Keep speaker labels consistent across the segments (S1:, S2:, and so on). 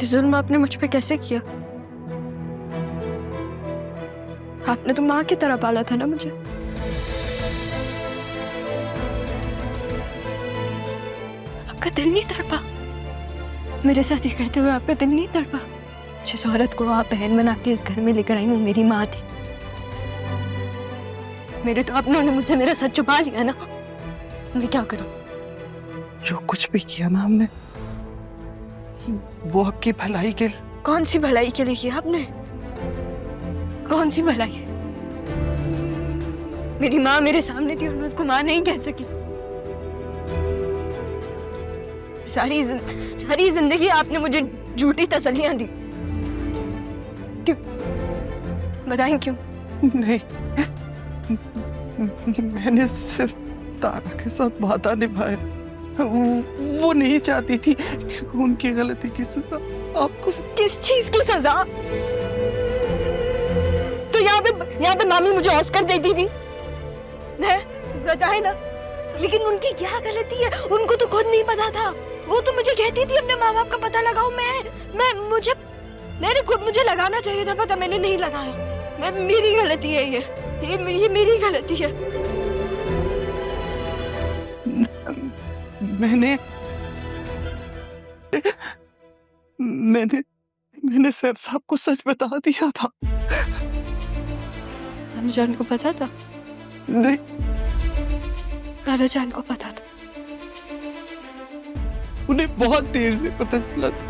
S1: ये जुल्म आपने मुझ पे कैसे किया? आपने तो माँ की तरह पाला था ना मुझे। आपका दिल नहीं तड़पा मेरे साथ ये करते हुए? आपका दिल नहीं तड़पा? जिस औरत को आप बहन बना के इस घर में लेकर आई वो मेरी माँ थी। मेरे तो अपनों ने मुझसे मेरा सच छुपा लिया ना। मैं क्या करूं?
S2: जो कुछ भी किया ना हमने, वो आपकी भलाई के लिए।
S1: कौन सी भलाई के लिए किया आपने? कौन सी भलाई? मेरी माँ मेरे सामने थी और मैं उसको माँ नहीं कह सकी। सारी जिंदगी आपने मुझे झूठी तसल्लियां दी। क्यों? बताएं क्यों?
S2: नहीं, मैंने सिर्फ तारा के साथ वादा निभाया। वो नहीं चाहती थी कि उनकी गलती की सजा आपको।
S1: किस चीज की सजा? तो यहाँ पे मामी मुझे ऑस्कर दे दी थी, बताए ना। लेकिन उनकी क्या गलती है? उनको तो खुद नहीं पता था। वो तो मुझे कहती थी अपने माँ बाप का पता लगाओ। मैंने खुद मुझे लगाना चाहिए था पता, मैंने नहीं लगाया। मेरी गलती है ये मेरी गलती है।
S2: मैंने सर साहब को सच बता दिया था।
S1: राजा जान को पता था?
S2: नहीं,
S1: राजा जान को पता था।
S2: उन्हें बहुत देर से पता चला था,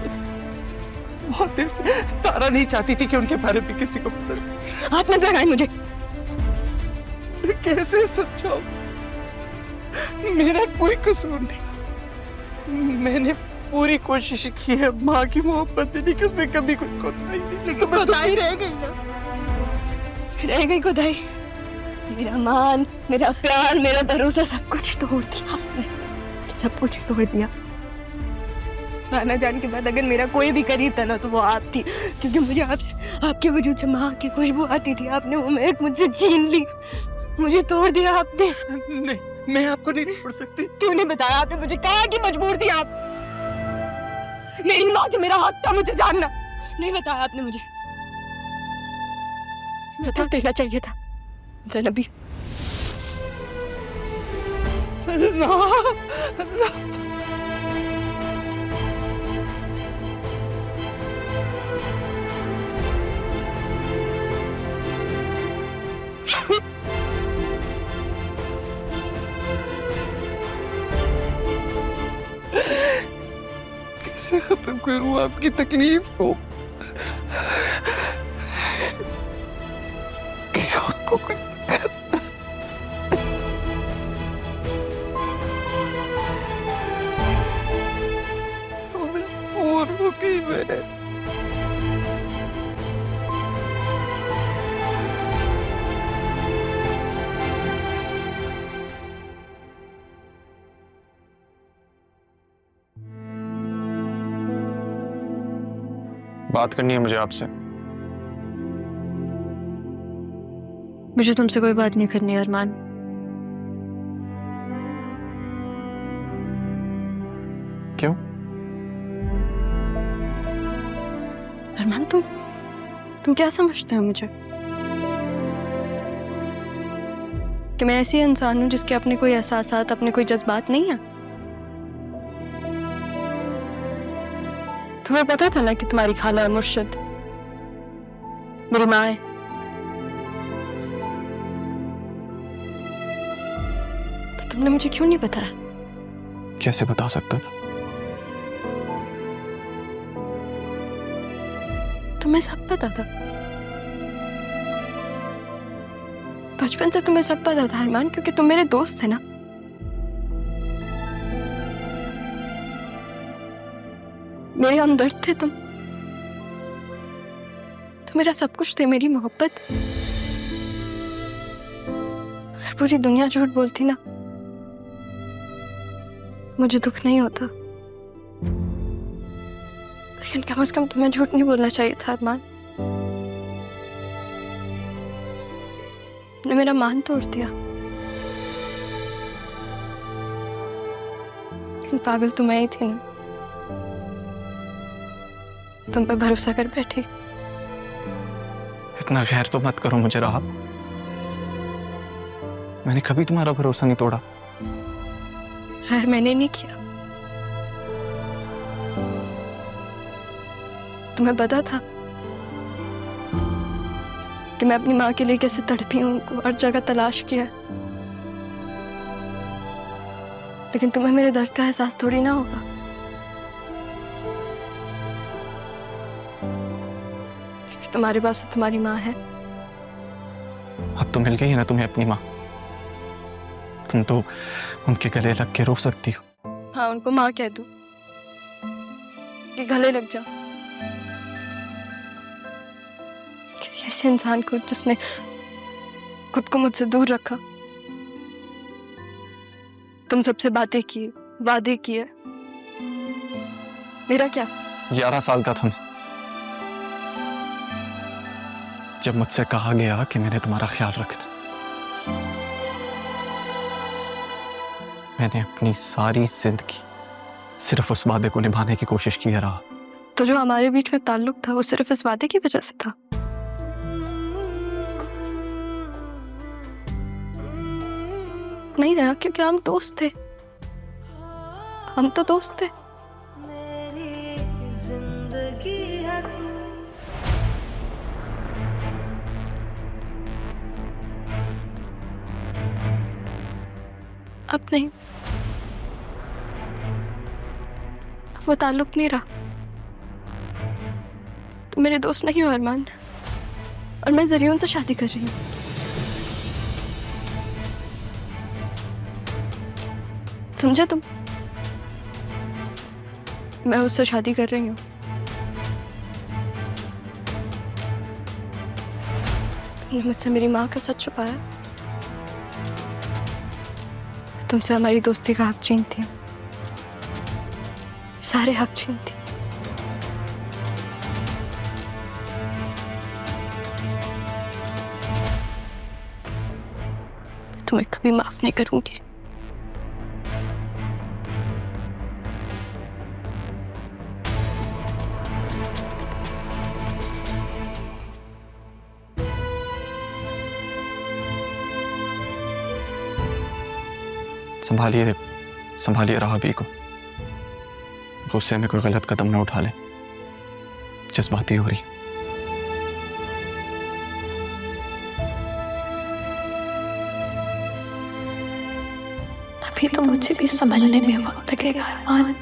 S2: बहुत देर से। तारा नहीं चाहती थी कि उनके बारे में किसी को पता लगे।
S1: हाथ मत लगाए मुझे।
S2: कैसे समझाऊं? मेरा कोई कसूर नहीं। मैंने पूरी कोशिश की है माँ की मोहब्बत देने की, उसमें कभी कोई कोताही नहीं। लेकिन
S1: कोताही रह गई ना, रह गई कोताही। मेरा मान, मेरा प्यार, मेरा भरोसा सब कुछ तोड़ दिया आपने, सब कुछ तोड़ दिया। राना जान के बाद अगर मेरा कोई भी करीब था ना तो वो आप थी, क्योंकि मुझे आपके वजूद से माँ की खुशबू आती थी। आपने वो महक मुझसे छीन ली, मुझे तोड़ दिया आपने।
S2: नहीं, मैं आपको नहीं छोड़ सकती।
S1: क्यों नहीं बताया आपने मुझे? कहा कि मजबूर थी आप? मेरी माँ थी, मेरा हक था मुझे जानना। नहीं बताया आपने मुझे। बता देना चाहिए था ज़ैनबी।
S2: कैसे खत्म करूं आपकी तकलीफ को? खुद को मजबूर हो गई मैं।
S3: बात करनी है मुझे आपसे।
S1: मुझे तुमसे कोई बात नहीं करनी अरमान।
S3: क्यों?
S1: अरमान तुम क्या समझते हो मुझे? कि मैं ऐसी इंसान हूं जिसके अपने कोई एहसासात, अपने कोई जज्बात नहीं है? तुम्हें पता था ना कि तुम्हारी खाला और मुर्शिद मेरी माँ है। तो तुमने मुझे क्यों नहीं बताया?
S3: कैसे बता सकता था?
S1: तुम्हें सब पता था, बचपन से तुम्हें सब पता था अरमान, क्योंकि तुम मेरे दोस्त थे ना। मेरे हमदर्द थे तुम, मेरा सब कुछ थे, मेरी मोहब्बत। अगर पूरी दुनिया झूठ बोलती ना मुझे दुख नहीं होता, लेकिन कम से कम तुम्हें झूठ नहीं बोलना चाहिए था अरमान। तुमने मेरा मान तोड़ दिया, लेकिन पागल तो मैं ही थी ना। तुम पे भरोसा कर बैठी।
S3: इतना खैर तो मत करो मुझे राह। मैंने कभी तुम्हारा भरोसा नहीं तोड़ा।
S1: खैर मैंने नहीं किया। तुम्हें पता था कि मैं अपनी माँ के लिए कैसे तड़पी हूँ, हर जगह तलाश किया, लेकिन तुम्हें मेरे दर्द का एहसास थोड़ी ना होगा। क्योंकि तुम्हारे पास तो तुम्हारी माँ है।
S3: अब तो मिल गई है ना तुम्हें अपनी माँ। तुम तो उनके गले लग के रो सकती हो।
S1: हाँ, उनको माँ कह दूं कि गले लग जा। किसी ऐसे इंसान को जिसने खुद को मुझसे दूर रखा, तुम सबसे बातें की, वादे किए। मेरा क्या?
S3: 11 साल का था मैं जब मुझसे कहा गया कि मैंने तुम्हारा ख्याल रखना। मैंने अपनी सारी जिंदगी सिर्फ उस वादे को निभाने की कोशिश की रहा।
S1: तो जो हमारे बीच में ताल्लुक था वो सिर्फ इस वादे की वजह से था। नहीं रहा, क्योंकि हम दोस्त थे। हम तो दोस्त थे।
S4: मेरी जिंदगी है तू।
S1: अब नहीं, अब वो ताल्लुक नहीं रहा। तुम मेरे दोस्त नहीं हो अरमान, और मैं जरियन से शादी कर रही हूँ। समझे तुम? मैं उससे शादी कर रही हूँ। तुमने मुझसे मेरी माँ का सच छुपाया, तुमसे हमारी दोस्ती का हक छीनती हूँ, सारे हक छीनती। तुम्हें कभी माफ नहीं करूंगी।
S3: संभालिए, संभालिए राहबी को। गुस्से में कोई गलत कदम न उठा ले। जज्बाती हो रही।
S1: अभी तो मुझे भी संभलने में वक्त लगेगा अरमान।